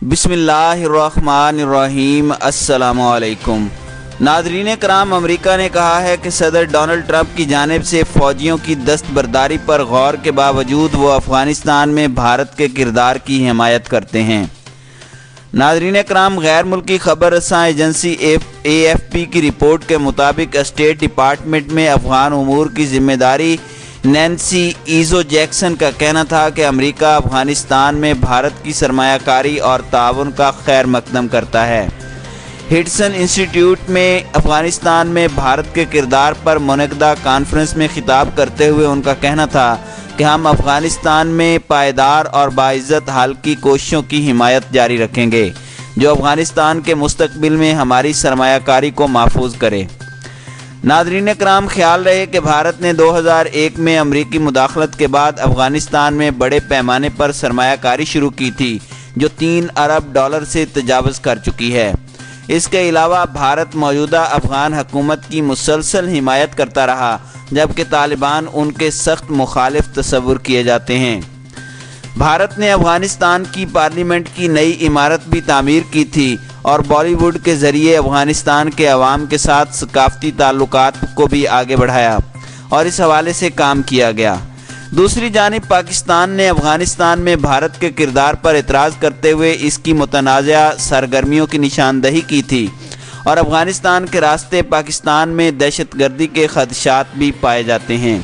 بسم اللہ الرحمن الرحیم۔ السلام علیکم ناظرین کرام، امریکہ نے کہا ہے کہ صدر ڈونلڈ ٹرمپ کی جانب سے فوجیوں کی دستبرداری پر غور کے باوجود وہ افغانستان میں بھارت کے کردار کی حمایت کرتے ہیں۔ ناظرین کرام، غیر ملکی خبر رساں ایجنسی AFP کی رپورٹ کے مطابق اسٹیٹ ڈپارٹمنٹ میں افغان امور کی ذمہ داری نینسی ایزو جیکسن کا کہنا تھا کہ امریکہ افغانستان میں بھارت کی سرمایہ کاری اور تعاون کا خیر مقدم کرتا ہے۔ ہڈسن انسٹی میں افغانستان میں بھارت کے کردار پر منعقدہ کانفرنس میں خطاب کرتے ہوئے ان کا کہنا تھا کہ ہم افغانستان میں پائیدار اور باعزت حل کی کوششوں کی حمایت جاری رکھیں گے جو افغانستان کے مستقبل میں ہماری سرمایہ کاری کو محفوظ کرے۔ ناظرین کرام، خیال رہے کہ بھارت نے 2001 میں امریکی مداخلت کے بعد افغانستان میں بڑے پیمانے پر سرمایہ کاری شروع کی تھی جو $3 ارب سے تجاوز کر چکی ہے۔ اس کے علاوہ بھارت موجودہ افغان حکومت کی مسلسل حمایت کرتا رہا جبکہ طالبان ان کے سخت مخالف تصور کیے جاتے ہیں۔ بھارت نے افغانستان کی پارلیمنٹ کی نئی عمارت بھی تعمیر کی تھی اور بالی ووڈ کے ذریعے افغانستان کے عوام کے ساتھ ثقافتی تعلقات کو بھی آگے بڑھایا اور اس حوالے سے کام کیا گیا۔ دوسری جانب پاکستان نے افغانستان میں بھارت کے کردار پر اعتراض کرتے ہوئے اس کی متنازع سرگرمیوں کی نشاندہی کی تھی اور افغانستان کے راستے پاکستان میں دہشت گردی کے خدشات بھی پائے جاتے ہیں۔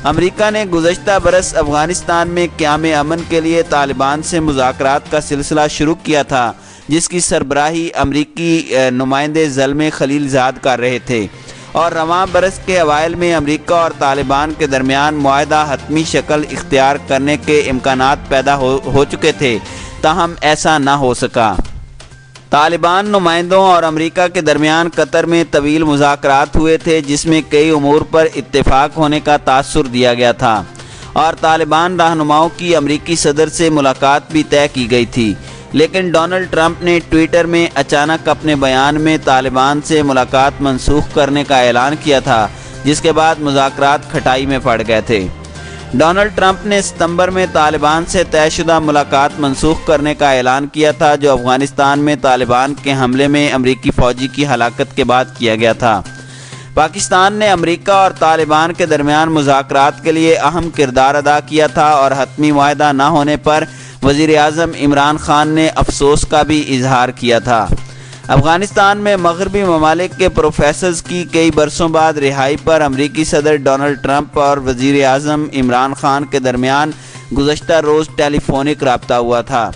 امریکہ نے گزشتہ برس افغانستان میں قیام امن کے لیے طالبان سے مذاکرات کا سلسلہ شروع کیا تھا جس کی سربراہی امریکی نمائندے زلمے خلیل زاد کر رہے تھے، اور رواں برس کے اوائل میں امریکہ اور طالبان کے درمیان معاہدہ حتمی شکل اختیار کرنے کے امکانات پیدا ہو چکے تھے، تاہم ایسا نہ ہو سکا۔ طالبان نمائندوں اور امریکہ کے درمیان قطر میں طویل مذاکرات ہوئے تھے جس میں کئی امور پر اتفاق ہونے کا تاثر دیا گیا تھا اور طالبان رہنماؤں کی امریکی صدر سے ملاقات بھی طے کی گئی تھی، لیکن ڈونلڈ ٹرمپ نے ٹویٹر میں اچانک اپنے بیان میں طالبان سے ملاقات منسوخ کرنے کا اعلان کیا تھا جس کے بعد مذاکرات کھٹائی میں پڑ گئے تھے۔ ڈونلڈ ٹرمپ نے ستمبر میں طالبان سے طے شدہ ملاقات منسوخ کرنے کا اعلان کیا تھا جو افغانستان میں طالبان کے حملے میں امریکی فوجی کی ہلاکت کے بعد کیا گیا تھا۔ پاکستان نے امریکہ اور طالبان کے درمیان مذاکرات کے لیے اہم کردار ادا کیا تھا اور حتمی معاہدہ نہ ہونے پر وزیر اعظم عمران خان نے افسوس کا بھی اظہار کیا تھا۔ افغانستان میں مغربی ممالک کے پروفیسرز کی کئی برسوں بعد رہائی پر امریکی صدر ڈونلڈ ٹرمپ اور وزیر اعظم عمران خان کے درمیان گزشتہ روز ٹیلی فونک رابطہ ہوا تھا۔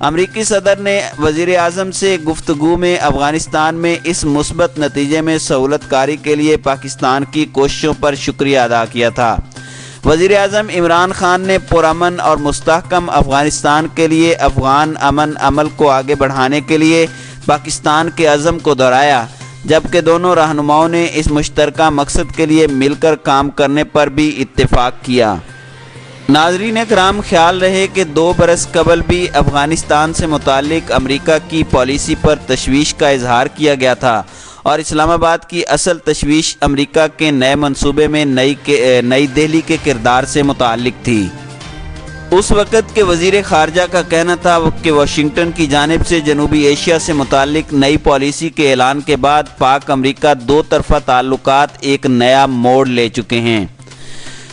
امریکی صدر نے وزیر اعظم سے گفتگو میں افغانستان میں اس مثبت نتیجے میں سہولت کاری کے لیے پاکستان کی کوششوں پر شکریہ ادا کیا تھا۔ وزیر اعظم عمران خان نے پرامن اور مستحکم افغانستان کے لیے افغان امن عمل کو آگے بڑھانے کے لیے پاکستان کے عزم کو دہرایا، جبکہ دونوں رہنماؤں نے اس مشترکہ مقصد کے لیے مل کر کام کرنے پر بھی اتفاق کیا۔ ناظرین کرام، خیال رہے کہ 2 برس قبل بھی افغانستان سے متعلق امریکہ کی پالیسی پر تشویش کا اظہار کیا گیا تھا اور اسلام آباد کی اصل تشویش امریکہ کے نئے منصوبے میں نئی دہلی کے کردار سے متعلق تھی۔ اس وقت کے وزیر خارجہ کا کہنا تھا کہ واشنگٹن کی جانب سے جنوبی ایشیا سے متعلق نئی پالیسی کے اعلان کے بعد پاک امریکہ 2 طرفہ تعلقات ایک نیا موڑ لے چکے ہیں۔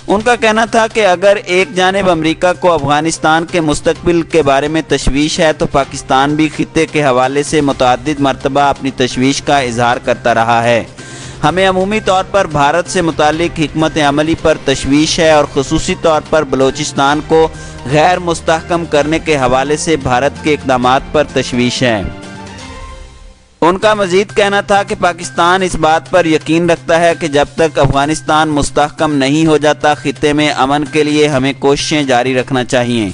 ان کا کہنا تھا کہ اگر ایک جانب امریکہ کو افغانستان کے مستقبل کے بارے میں تشویش ہے تو پاکستان بھی خطے کے حوالے سے متعدد مرتبہ اپنی تشویش کا اظہار کرتا رہا ہے۔ ہمیں عمومی طور پر بھارت سے متعلق حکمت عملی پر تشویش ہے اور خصوصی طور پر بلوچستان کو غیر مستحکم کرنے کے حوالے سے بھارت کے اقدامات پر تشویش ہے۔ ان کا مزید کہنا تھا کہ پاکستان اس بات پر یقین رکھتا ہے کہ جب تک افغانستان مستحکم نہیں ہو جاتا خطے میں امن کے لیے ہمیں کوششیں جاری رکھنا چاہیے۔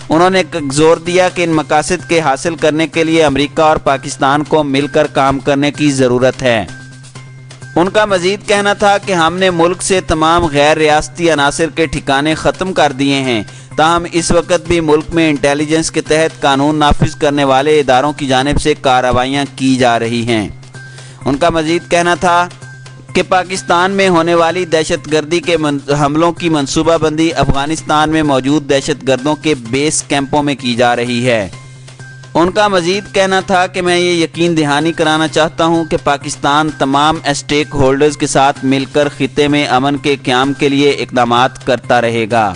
انہوں نے زور دیا کہ ان مقاصد کے حاصل کرنے کے لیے امریکہ اور پاکستان کو مل کر کام کرنے کی ضرورت ہے۔ ان کا مزید کہنا تھا کہ ہم نے ملک سے تمام غیر ریاستی عناصر کے ٹھکانے ختم کر دیے ہیں، تاہم اس وقت بھی ملک میں انٹیلیجنس کے تحت قانون نافذ کرنے والے اداروں کی جانب سے کارروائیاں کی جا رہی ہیں۔ ان کا مزید کہنا تھا کہ پاکستان میں ہونے والی دہشت گردی کے حملوں کی منصوبہ بندی افغانستان میں موجود دہشت گردوں کے بیس کیمپوں میں کی جا رہی ہے۔ ان کا مزید کہنا تھا کہ میں یہ یقین دہانی کرانا چاہتا ہوں کہ پاکستان تمام اسٹیک ہولڈرز کے ساتھ مل کر خطے میں امن کے قیام کے لیے اقدامات کرتا رہے گا۔